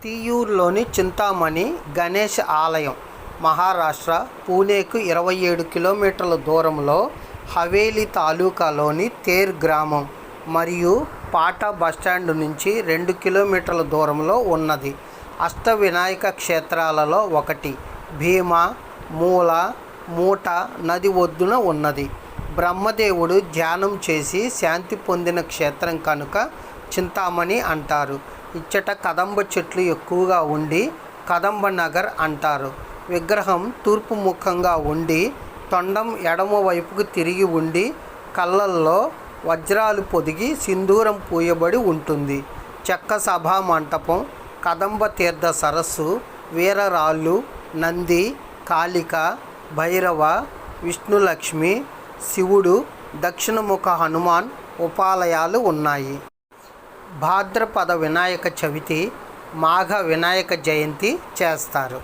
తియ్యూరులోని చింతామణి గణేష్ ఆలయం మహారాష్ట్ర పూణేకు 27 కిలోమీటర్ల దూరంలో హవేలీ తాలూకాలోని తేర్ గ్రామం మరియు పాటా బస్టాండ్ నుంచి 2 కిలోమీటర్ల దూరంలో ఉన్నది. అష్టవినాయక క్షేత్రాలలో ఒకటి. భీమా, మూల, మూట నది ఒడ్డున ఉన్నది. బ్రహ్మదేవుడు ధ్యానం చేసి శాంతి పొందిన క్షేత్రం కనుక చింతామణి అంటారు. ఇచ్చట కదంబ చెట్లు ఎక్కువగా ఉండి కదంబ నగర్ అంటారు. విగ్రహం తూర్పు ముఖంగా ఉండి తొండం ఎడమ వైపుకు తిరిగి ఉండి కళ్ళల్లో వజ్రాలు పొదిగి సింధూరం పూయబడి ఉంటుంది. చెక్క సభా మంటపం, కదంబ తీర్థ సరస్సు, వీరరాళ్ళు, నంది, కాళిక, భైరవ, విష్ణులక్ష్మి, శివుడు, దక్షిణముఖ హనుమాన్ ఉపాలయాలు ఉన్నాయి. భాద్రపద వినాయక చవితి, మాఘ వినాయక జయంతి చేస్తారు.